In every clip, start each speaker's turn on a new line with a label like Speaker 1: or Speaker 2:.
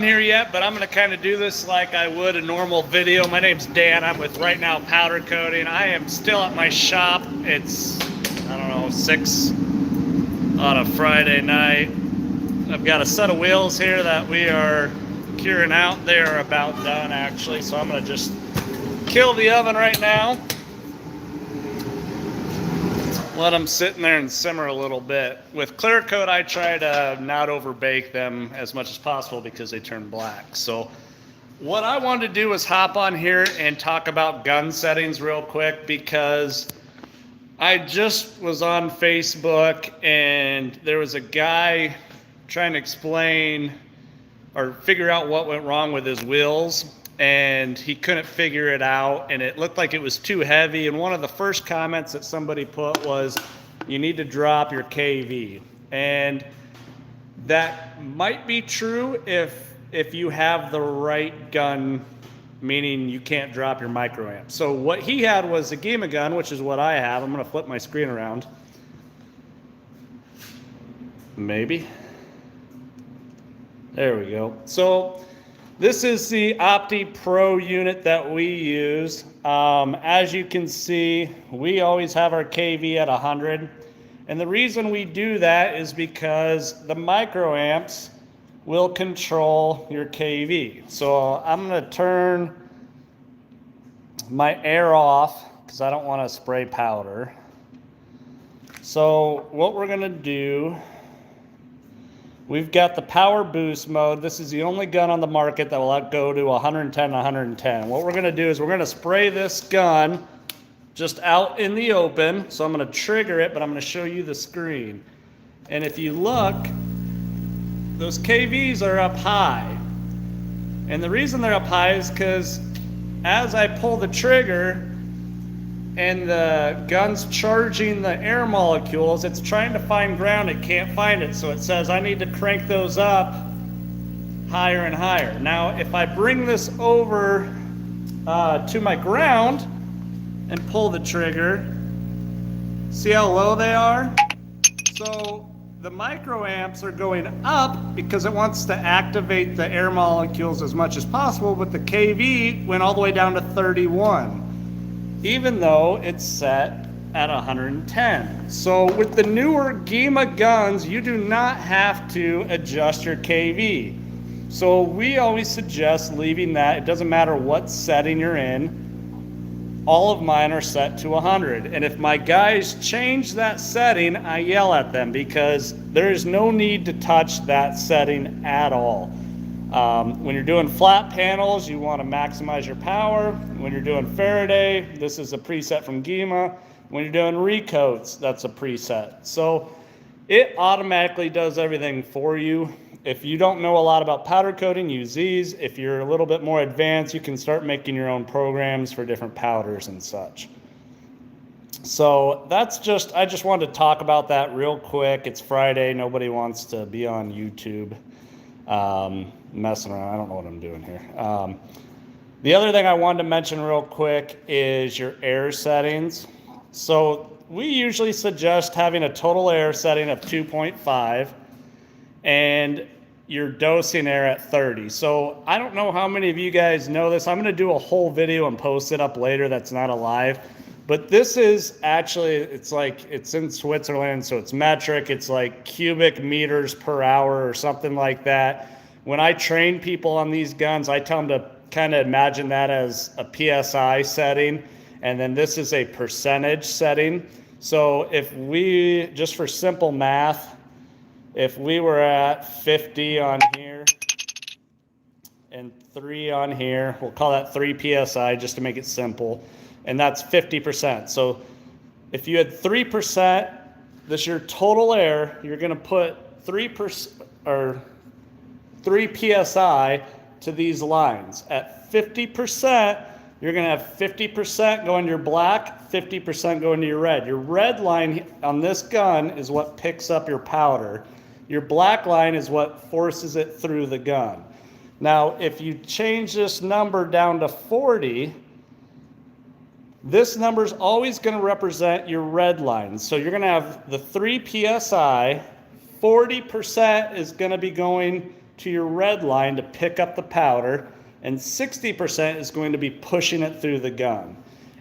Speaker 1: Here yet, but I'm going to kind of do this like I would a normal video. My name's Dan. I'm with Right Now Powder Coating. I am still at my shop. It's, I don't know, 6 on a Friday night. I've got a set of wheels here that we are curing out. They are about done, actually, so I'm going to just kill the oven right now. Let them sit in there and simmer a little bit. With clear coat, I try to not over bake them as much as possible because they turn black. So what I wanted to do was hop on here and talk about gun settings real quick, because I just was on Facebook and there was a guy trying to explain or figure out what went wrong with his wheels, and he couldn't figure it out, and it looked like it was too heavy. And one of the first comments that somebody put was, you need to drop your KV. And that might be true if you have the right gun, meaning you can't drop your microamp. So what he had was a Gema gun, which is what I have. I'm going to flip my screen around. Maybe. There we go. So this is the Opti Pro unit that we use. As you can see, we always have our KV at 100. And the reason we do that is because the microamps will control your KV. So I'm going to turn my air off because I don't want to spray powder. So what we're going to do, we've got the power boost mode. This is the only gun on the market that will go to 110, 110. What we're gonna do is we're gonna spray this gun just out in the open. So I'm gonna trigger it, but I'm gonna show you the screen. And if you look, those KVs are up high. And the reason they're up high is because as I pull the trigger and the gun's charging the air molecules, it's trying to find ground, it can't find it. So it says I need to crank those up higher and higher. Now, if I bring this over to my ground and pull the trigger, see how low they are? So the microamps are going up because it wants to activate the air molecules as much as possible, but the KV went all the way down to 31. Even though it's set at 110. So with the newer Gema guns, you do not have to adjust your KV. So we always suggest leaving that. It doesn't matter what setting you're in. All of mine are set to 100. And if my guys change that setting, I yell at them because there is no need to touch that setting at all. When you're doing flat panels, you want to maximize your power. When you're doing Faraday, this is a preset from Gema. When you're doing recoats, that's a preset. So it automatically does everything for you. If you don't know a lot about powder coating, use these. If you're a little bit more advanced, you can start making your own programs for different powders and such. So that's just, I just wanted to talk about that real quick. It's Friday. Nobody wants to be on YouTube messing around. I don't know what I'm doing here. The other thing I wanted to mention real quick is your air settings. So we usually suggest having a total air setting of 2.5 and your dosing air at 30. So I don't know how many of you guys know this. I'm going to do a whole video and post it up later that's not alive. But this is actually, it's like, it's in Switzerland, so it's metric. It's like cubic meters per hour or something like that. When I train people on these guns, I tell them to kind of imagine that as a PSI setting, and then this is a percentage setting. So if we, just for simple math, if we were at 50 on here and 3 on here, we'll call that 3 PSI just to make it simple, and that's 50%. So if you had 3%, this is your total air, you're going to put 3% or 3 PSI to these lines. At 50%, you're going to have 50% going to your black, 50% going to your red. Your red line on this gun is what picks up your powder. Your black line is what forces it through the gun. Now, if you change this number down to 40, this number is always going to represent your red line. So you're going to have the 3 PSI, 40% is going to be going to your red line to pick up the powder, and 60% is going to be pushing it through the gun.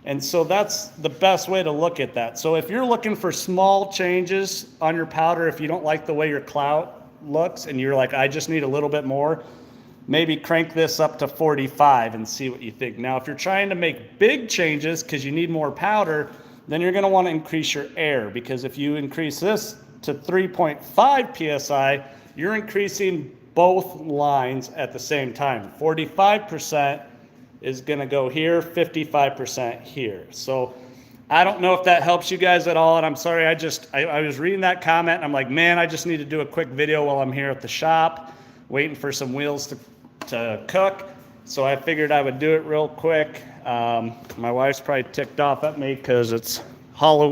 Speaker 1: And so that's the best way to look at that. So if you're looking for small changes on your powder, if you don't like the way your clout looks and you're like, I just need a little bit more, maybe crank this up to 45 and see what you think. Now, if you're trying to make big changes because you need more powder, then you're going to want to increase your air, because if you increase this to 3.5 psi, you're increasing both lines at the same time. 45% is going to go here, 55% here. So I don't know if that helps you guys at all. And I'm sorry, I was reading that comment and I'm like, man, I just need to do a quick video while I'm here at the shop, waiting for some wheels to cook. So I figured I would do it real quick. My wife's probably ticked off at me because it's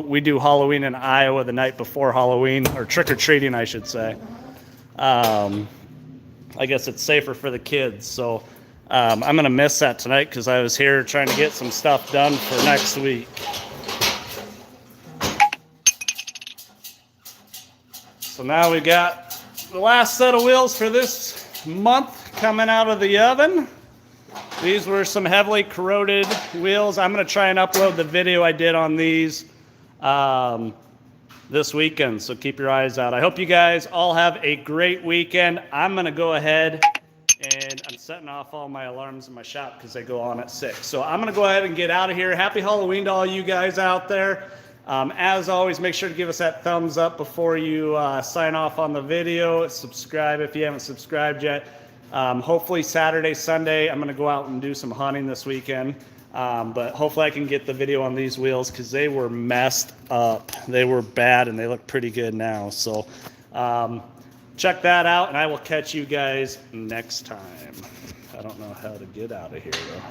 Speaker 1: we do Halloween in Iowa the night before Halloween, or trick-or-treating, I should say. I guess it's safer for the kids. So I'm going to miss that tonight because I was here trying to get some stuff done for next week. So now we got the last set of wheels for this month coming out of the oven. These were some heavily corroded wheels. I'm going to try and upload the video I did on these this weekend, so keep your eyes out. I hope you guys all have a great weekend. I'm going to go ahead and I'm setting off all my alarms in my shop because they go on at 6. So I'm going to go ahead and get out of here. Happy Halloween to all you guys out there. As always, make sure to give us that thumbs up before you sign off on the video. Subscribe if you haven't subscribed yet. Hopefully Saturday, Sunday, I'm going to go out and do some hunting this weekend. But hopefully I can get the video on these wheels because they were messed up. They were bad and they look pretty good now. So check that out, and I will catch you guys next time. I don't know how to get out of here though.